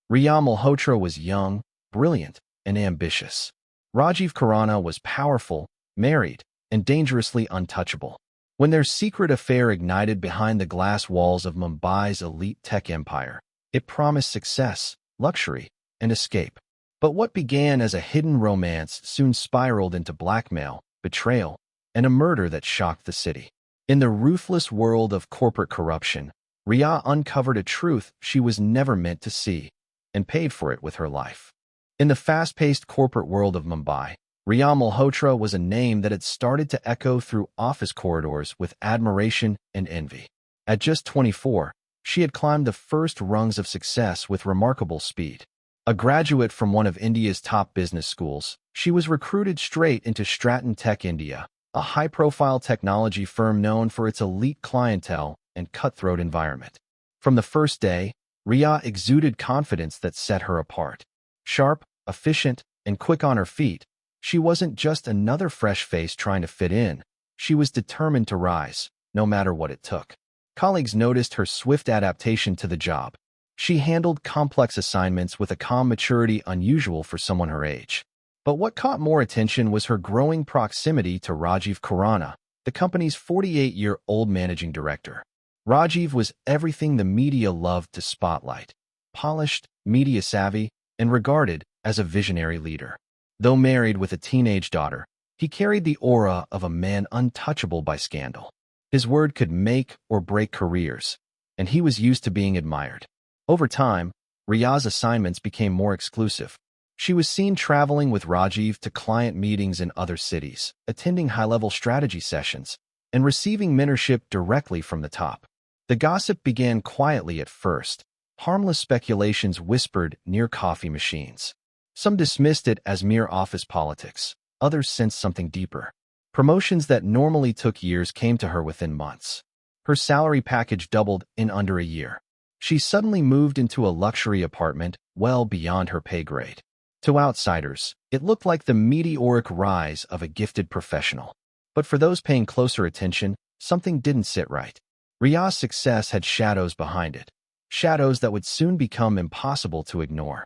Riya Malhotra was young, brilliant, and ambitious. Rajiv Khurana was powerful, married, and dangerously untouchable. When their secret affair ignited behind the glass walls of Mumbai's elite tech empire, it promised success, luxury, and escape. But what began as a hidden romance soon spiraled into blackmail, betrayal, and a murder that shocked the city. In the ruthless world of corporate corruption, Riya uncovered a truth she was never meant to see, and paid for it with her life. In the fast-paced corporate world of Mumbai, Riya Malhotra was a name that had started to echo through office corridors with admiration and envy. At just 24, she had climbed the first rungs of success with remarkable speed. A graduate from one of India's top business schools, she was recruited straight into Stratton Tech India, a high-profile technology firm known for its elite clientele and cutthroat environment. From the first day, Riya exuded confidence that set her apart. Sharp, efficient, and quick on her feet, she wasn't just another fresh face trying to fit in. She was determined to rise, no matter what it took. Colleagues noticed her swift adaptation to the job. She handled complex assignments with a calm maturity unusual for someone her age. But what caught more attention was her growing proximity to Rajiv Khurana, the company's 48-year-old managing director. Rajiv was everything the media loved to spotlight: polished, media-savvy, and regarded as a visionary leader. Though married with a teenage daughter, he carried the aura of a man untouchable by scandal. His word could make or break careers, and he was used to being admired. Over time, Riya's assignments became more exclusive. She was seen traveling with Rajiv to client meetings in other cities, attending high-level strategy sessions, and receiving mentorship directly from the top. The gossip began quietly at first, harmless speculations whispered near coffee machines. Some dismissed it as mere office politics. Others sensed something deeper. Promotions that normally took years came to her within months. Her salary package doubled in under a year. She suddenly moved into a luxury apartment well beyond her pay grade. To outsiders, it looked like the meteoric rise of a gifted professional. But for those paying closer attention, something didn't sit right. Riya's success had shadows behind it. Shadows that would soon become impossible to ignore.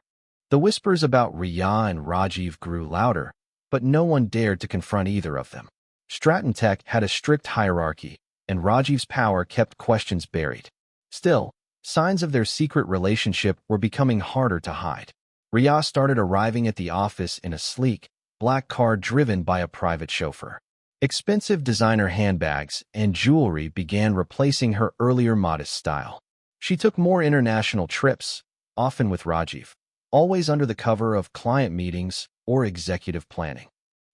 The whispers about Riya and Rajiv grew louder, but no one dared to confront either of them. Stratton Tech had a strict hierarchy, and Rajiv's power kept questions buried. Still, signs of their secret relationship were becoming harder to hide. Riya started arriving at the office in a sleek, black car driven by a private chauffeur. Expensive designer handbags and jewelry began replacing her earlier modest style. She took more international trips, often with Rajiv, always under the cover of client meetings or executive planning.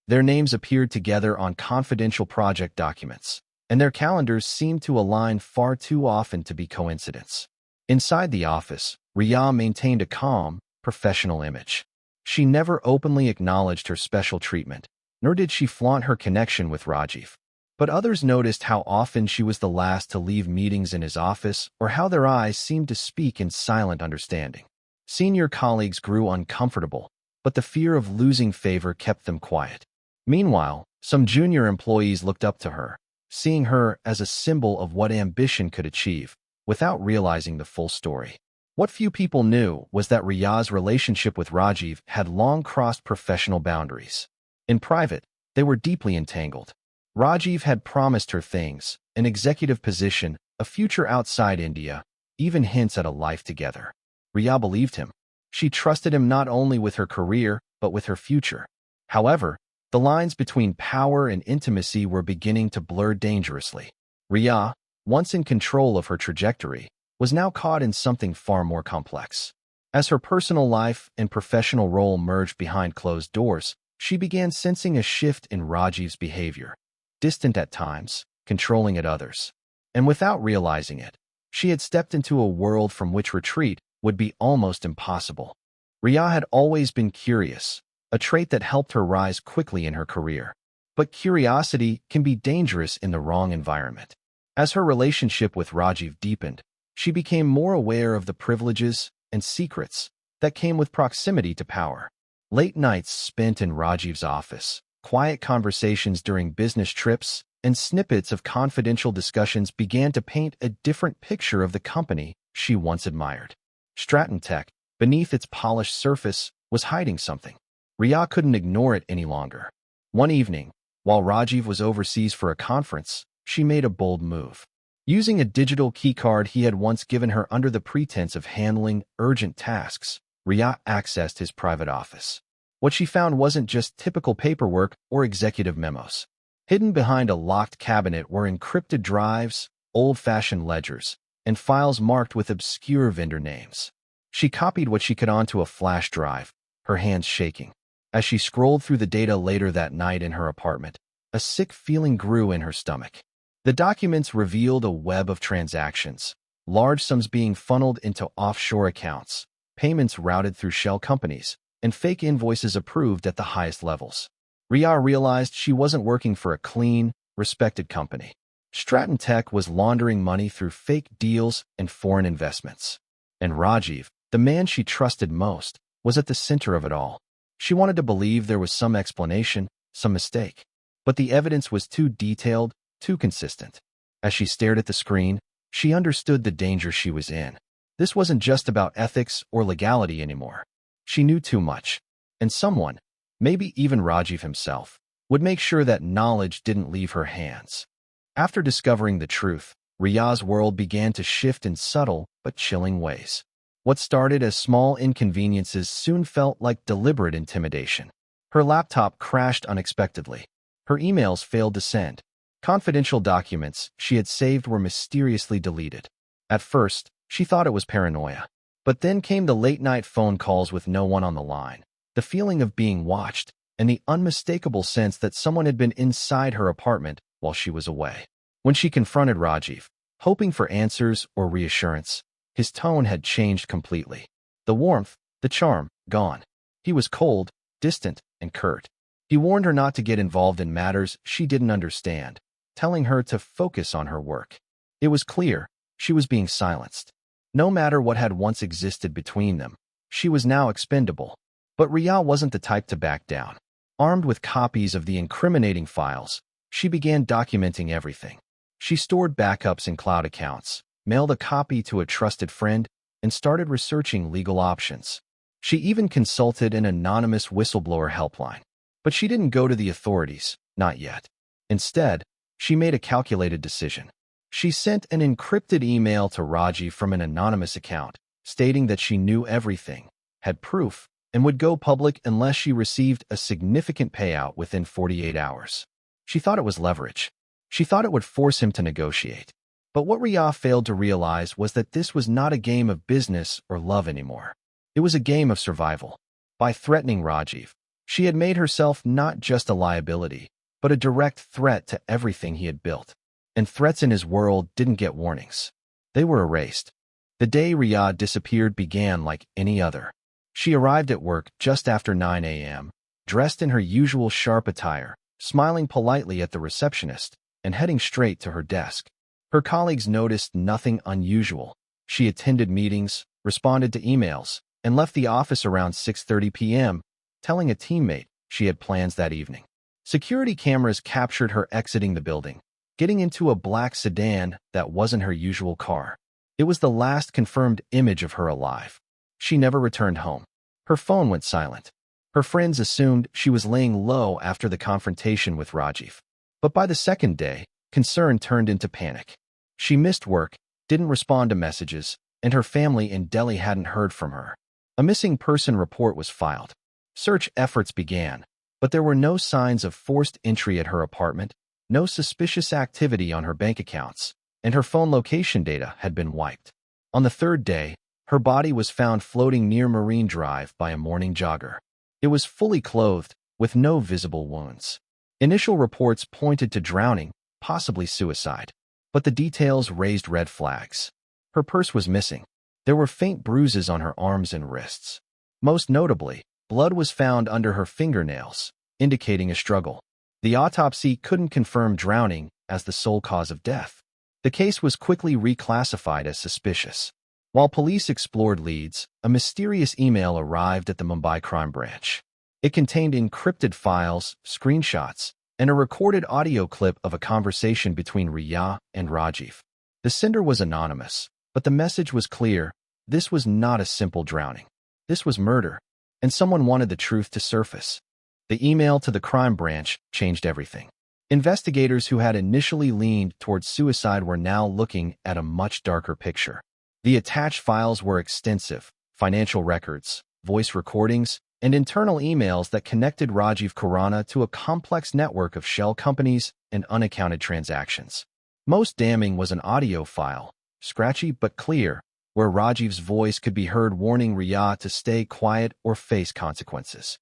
Their names appeared together on confidential project documents, and their calendars seemed to align far too often to be coincidence. Inside the office, Riya maintained a calm, professional image. She never openly acknowledged her special treatment, nor did she flaunt her connection with Rajiv. But others noticed how often she was the last to leave meetings in his office, or how their eyes seemed to speak in silent understanding. Senior colleagues grew uncomfortable, but the fear of losing favor kept them quiet. Meanwhile, some junior employees looked up to her, seeing her as a symbol of what ambition could achieve, without realizing the full story. What few people knew was that Riya's relationship with Rajiv had long crossed professional boundaries. In private, they were deeply entangled. Rajiv had promised her things: an executive position, a future outside India, even hints at a life together. Riya believed him. She trusted him not only with her career, but with her future. However, the lines between power and intimacy were beginning to blur dangerously. Riya, once in control of her trajectory, was now caught in something far more complex. As her personal life and professional role merged behind closed doors, she began sensing a shift in Rajiv's behavior. Distant at times, controlling at others. And without realizing it, she had stepped into a world from which retreat would be almost impossible. Riya had always been curious, a trait that helped her rise quickly in her career. But curiosity can be dangerous in the wrong environment. As her relationship with Rajiv deepened, she became more aware of the privileges and secrets that came with proximity to power. Late nights spent in Rajiv's office, quiet conversations during business trips, and snippets of confidential discussions began to paint a different picture of the company she once admired. Stratton Tech, beneath its polished surface, was hiding something. Riya couldn't ignore it any longer. One evening, while Rajiv was overseas for a conference, she made a bold move. Using a digital keycard he had once given her under the pretense of handling urgent tasks, Riya accessed his private office. What she found wasn't just typical paperwork or executive memos. Hidden behind a locked cabinet were encrypted drives, old-fashioned ledgers, and files marked with obscure vendor names. She copied what she could onto a flash drive, her hands shaking. As she scrolled through the data later that night in her apartment, a sick feeling grew in her stomach. The documents revealed a web of transactions, large sums being funneled into offshore accounts, payments routed through shell companies, and fake invoices approved at the highest levels. Riya realized she wasn't working for a clean, respected company. Stratton Tech was laundering money through fake deals and foreign investments. And Rajiv, the man she trusted most, was at the center of it all. She wanted to believe there was some explanation, some mistake. But the evidence was too detailed, too consistent. As she stared at the screen, she understood the danger she was in. This wasn't just about ethics or legality anymore. She knew too much. And someone, maybe even Rajiv himself, would make sure that knowledge didn't leave her hands. After discovering the truth, Riya's world began to shift in subtle but chilling ways. What started as small inconveniences soon felt like deliberate intimidation. Her laptop crashed unexpectedly. Her emails failed to send. Confidential documents she had saved were mysteriously deleted. At first, she thought it was paranoia. But then came the late-night phone calls with no one on the line, the feeling of being watched, and the unmistakable sense that someone had been inside her apartment while she was away. When she confronted Rajiv, hoping for answers or reassurance, his tone had changed completely. The warmth, the charm, gone. He was cold, distant, and curt. He warned her not to get involved in matters she didn't understand, telling her to focus on her work. It was clear she was being silenced. No matter what had once existed between them, she was now expendable. But Riya wasn't the type to back down. Armed with copies of the incriminating files, she began documenting everything. She stored backups in cloud accounts, mailed a copy to a trusted friend, and started researching legal options. She even consulted an anonymous whistleblower helpline. But she didn't go to the authorities, not yet. Instead, she made a calculated decision. She sent an encrypted email to Rajiv from an anonymous account, stating that she knew everything, had proof, and would go public unless she received a significant payout within 48 hours. She thought it was leverage. She thought it would force him to negotiate. But what Riya failed to realize was that this was not a game of business or love anymore. It was a game of survival. By threatening Rajiv, she had made herself not just a liability, but a direct threat to everything he had built. And threats in his world didn't get warnings. They were erased. The day Riya disappeared began like any other. She arrived at work just after 9 a.m., dressed in her usual sharp attire, smiling politely at the receptionist, and heading straight to her desk. Her colleagues noticed nothing unusual. She attended meetings, responded to emails, and left the office around 6:30 p.m., telling a teammate she had plans that evening. Security cameras captured her exiting the building, getting into a black sedan that wasn't her usual car. It was the last confirmed image of her alive. She never returned home. Her phone went silent. Her friends assumed she was laying low after the confrontation with Rajiv. But by the second day, concern turned into panic. She missed work, didn't respond to messages, and her family in Delhi hadn't heard from her. A missing person report was filed. Search efforts began, but there were no signs of forced entry at her apartment, no suspicious activity on her bank accounts, and her phone location data had been wiped. On the third day, her body was found floating near Marine Drive by a morning jogger. It was fully clothed, with no visible wounds. Initial reports pointed to drowning, possibly suicide, but the details raised red flags. Her purse was missing. There were faint bruises on her arms and wrists. Most notably, blood was found under her fingernails, indicating a struggle. The autopsy couldn't confirm drowning as the sole cause of death. The case was quickly reclassified as suspicious. While police explored leads, a mysterious email arrived at the Mumbai crime branch. It contained encrypted files, screenshots, and a recorded audio clip of a conversation between Riya and Rajiv. The sender was anonymous, but the message was clear: this was not a simple drowning. This was murder, and someone wanted the truth to surface. The email to the crime branch changed everything. Investigators who had initially leaned towards suicide were now looking at a much darker picture. The attached files were extensive: financial records, voice recordings, and internal emails that connected Rajiv Khurana to a complex network of shell companies and unaccounted transactions. Most damning was an audio file, scratchy but clear, where Rajiv's voice could be heard warning Riya to stay quiet or face consequences.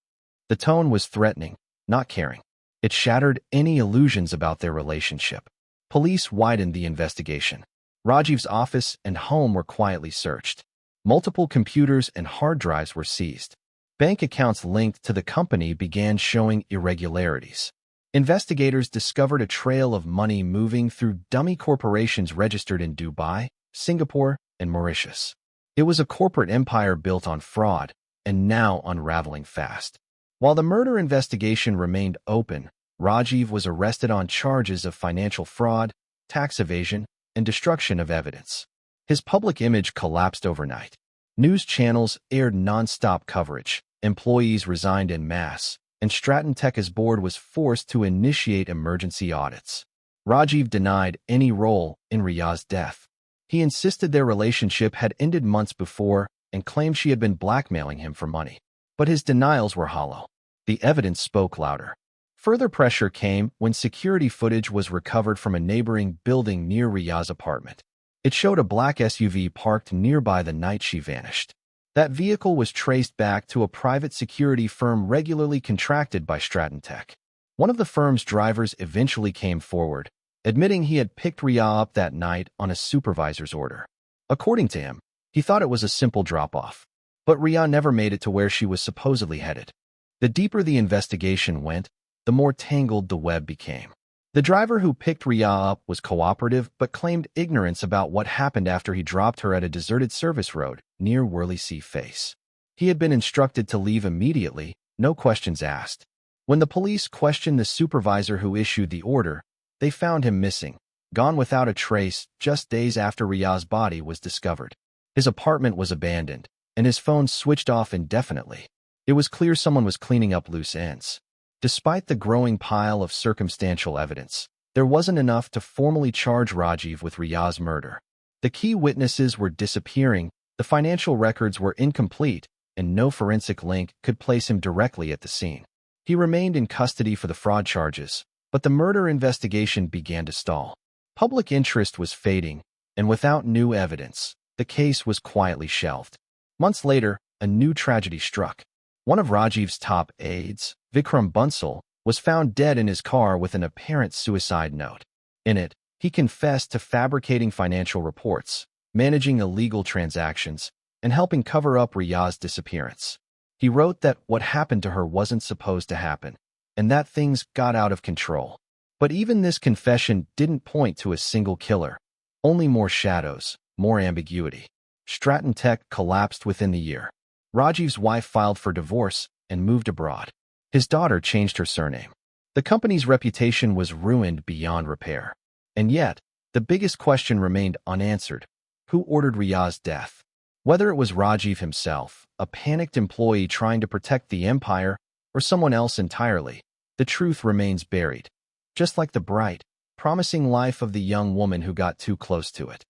The tone was threatening, not caring. It shattered any illusions about their relationship. Police widened the investigation. Rajiv's office and home were quietly searched. Multiple computers and hard drives were seized. Bank accounts linked to the company began showing irregularities. Investigators discovered a trail of money moving through dummy corporations registered in Dubai, Singapore, and Mauritius. It was a corporate empire built on fraud, and now unraveling fast. While the murder investigation remained open, Rajiv was arrested on charges of financial fraud, tax evasion, and destruction of evidence. His public image collapsed overnight. News channels aired non-stop coverage, employees resigned en masse, and Stratton Tech's board was forced to initiate emergency audits. Rajiv denied any role in Riya's death. He insisted their relationship had ended months before and claimed she had been blackmailing him for money. But his denials were hollow. The evidence spoke louder. Further pressure came when security footage was recovered from a neighboring building near Riya's apartment. It showed a black SUV parked nearby the night she vanished. That vehicle was traced back to a private security firm regularly contracted by Stratton Tech. One of the firm's drivers eventually came forward, admitting he had picked Riya up that night on a supervisor's order. According to him, he thought it was a simple drop-off. But Riya never made it to where she was supposedly headed. The deeper the investigation went, the more tangled the web became. The driver who picked Riya up was cooperative but claimed ignorance about what happened after he dropped her at a deserted service road near Worley Sea Face. He had been instructed to leave immediately, no questions asked. When the police questioned the supervisor who issued the order, they found him missing, gone without a trace just days after Riya's body was discovered. His apartment was abandoned, and his phone switched off indefinitely. It was clear someone was cleaning up loose ends. Despite the growing pile of circumstantial evidence, there wasn't enough to formally charge Rajiv with Riya's murder. The key witnesses were disappearing, the financial records were incomplete, and no forensic link could place him directly at the scene. He remained in custody for the fraud charges, but the murder investigation began to stall. Public interest was fading, and without new evidence, the case was quietly shelved. Months later, a new tragedy struck. One of Rajiv's top aides, Vikram Bansal, was found dead in his car with an apparent suicide note. In it, he confessed to fabricating financial reports, managing illegal transactions, and helping cover up Riya's disappearance. He wrote that what happened to her wasn't supposed to happen, and that things got out of control. But even this confession didn't point to a single killer. Only more shadows, more ambiguity. Stratton Tech collapsed within the year. Rajiv's wife filed for divorce and moved abroad. His daughter changed her surname. The company's reputation was ruined beyond repair. And yet, the biggest question remained unanswered. Who ordered Riya's death? Whether it was Rajiv himself, a panicked employee trying to protect the empire, or someone else entirely, the truth remains buried. Just like the bright, promising life of the young woman who got too close to it.